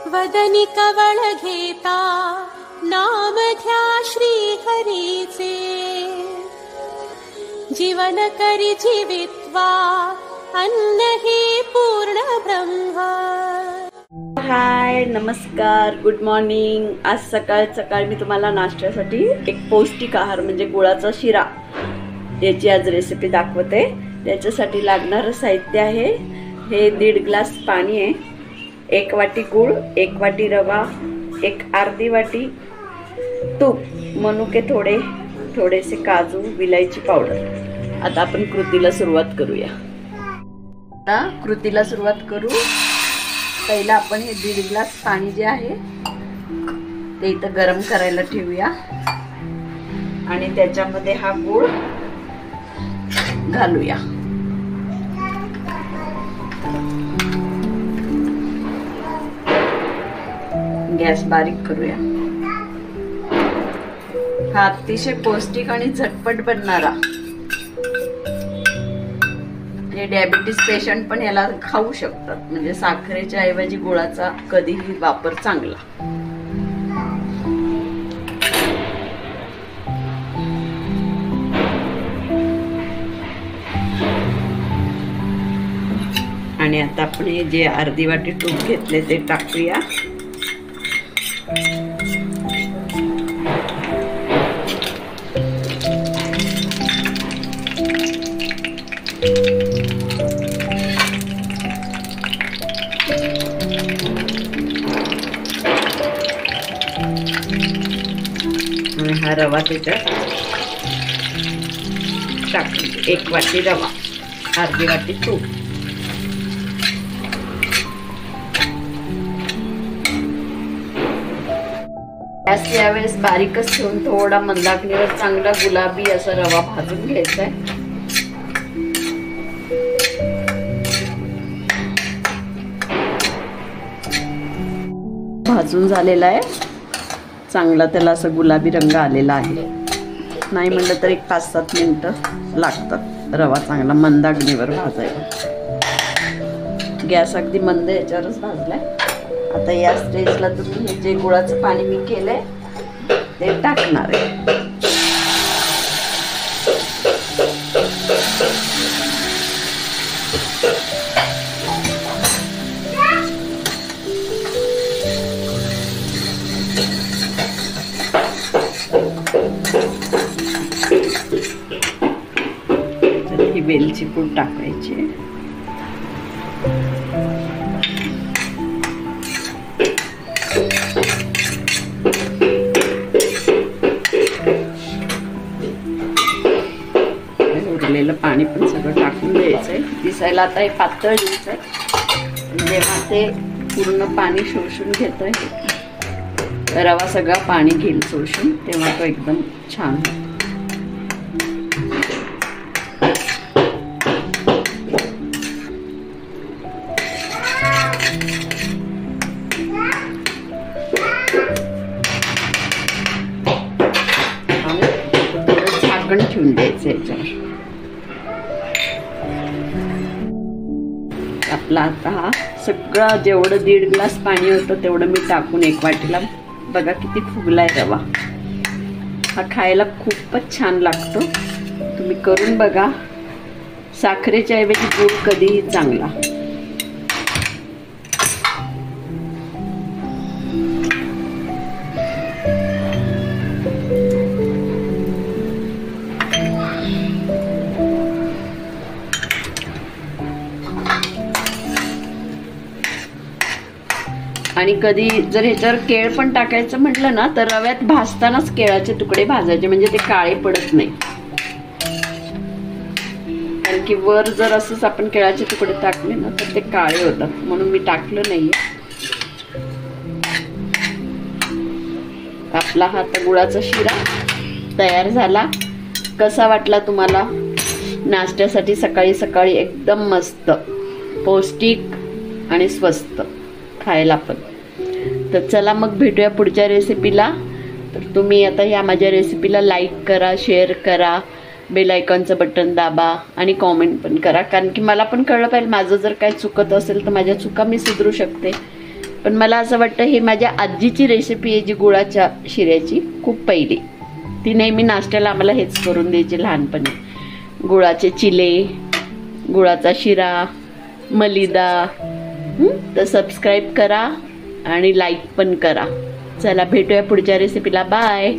वदनी कवळ घेता नाम घ्या श्री हरीचे, जीवन करी जीवित्वा अन्न हे पूर्ण ब्रह्म। हाय, नमस्कार, गुड मॉर्निंग। आज सकाळ सकाळ मी तुम्हाला नाश्त्यासाठी एक पौष्टिक आहार म्हणजे गुळाचा शिरा याची आज रेसिपी दाखवते। त्याच्यासाठी लागणारं साहित्य आहे हे 1.5 ग्लास पाणी आहे, 1 वाटी गूळ, 1 वाटी रवा, एक अर्धी वाटी तूप, मनुके थोडे, थोडेसे काजू, विलायची पावडर। आता आपण कृतीला सुरुवात करूया। आता कृतीला सुरुवात करू। पहिला आपण हे 1.5 ग्लास पाणी जे आहे ते इथं गरम करायला ठेवूया आणि त्याच्यामध्ये हा गूळ घालूया। गॅस बारीक करूया। हा अतिशय पौष्टिक आणि झटपट बनणारा, हे डायबिटीज पेशंट पण याला खाऊ शकतात, म्हणजे साखरेच्या ऐवजी गुळाचा कधीही वापर चांगला। आणि आता आपण हे जे अर्धी वाटी तूप घेतले ते टाकूया। हा रवा त्याच्यात टाकू, 1 वाटी रवा, अर्धी वाटी तूप। गॅस यावेळेस बारीकच ठेवून थोडा मंदाग्नीवर चांगला गुलाबी असा रवा भाजून घ्यायचा आहे। भाजून झालेला आहे चांगला, त्याला असं गुलाबी रंग आलेला आहे। नाही म्हणलं तर एक 5-7 मिनिटं लागतात रवा चांगला मंदाग्नीवर भाजायला। गॅस अगदी मंद याच्यावरच भाजलाय। आता या स्टेजला तुम्ही हे जे गुळाचं पाणी मी केलंय ते टाकणार आहे। ही वेलची पूड टाकायची, उरलेलं पाणी पण सगळं टाकून द्यायचंय। दिसायला आता हे पातळ द्यायचंय, जेव्हा ते पूर्ण पाणी शोषून घेतोय, रवा सगळा पाणी घेईल शोषून, तेव्हा तो एकदम छान होतो। झाकण ठेवून द्यायचं याच्यावर। आपला आता हा सगळा जेवढं 1.5 ग्लास पाणी होतं तेवढं मी टाकून 1 वाटीला बघा किती फुगलाय रवा। हा खायला खूपच छान लागतो, तुम्ही करून बघा। साखरेच्या ऐवजी गूळ कधीही चांगला। आणि कधी जर ह्याच्यावर केळ पण टाकायचं म्हटलं ना तर रव्यात भाजतानाच केळाचे तुकडे भाजायचे, म्हणजे ते काळे पडत नाही। कारण की वर जर असंच आपण केळाचे तुकडे टाकले ना तर ते काळे होतात, म्हणून मी टाकलं नाहीये। आपला हा आता गुळाचा शिरा तयार झाला। कसा वाटला तुम्हाला? नाश्त्यासाठी सकाळी सकाळी एकदम मस्त, पौष्टिक आणि स्वस्त खायला पण। तर चला मग भेटूया पुढच्या रेसिपीला। तर तुम्ही आता ह्या माझ्या रेसिपीला लाईक करा, शेअर करा, बेल आयकॉनचं बटन दाबा आणि कमेंट पण करा, कारण की मला पण कळलं पाहिजे माझं जर काय चुकत असेल तर माझ्या चुका मी सुधारू शकते। पण मला असं वाटतं हे माझ्या आजीची रेसिपी आहे जी गुळाच्या शिऱ्याची, खूप पहिली. ती नेहमी नाश्त्याला आम्हाला हेच करून द्यायची लहानपणी. गुळाचे चिले, गुळाचा शिरा, मलिदा. तर सबस्क्राईब करा आणि लाईक पण करा. चला भेटूया पुढच्या रेसिपीला. बाय.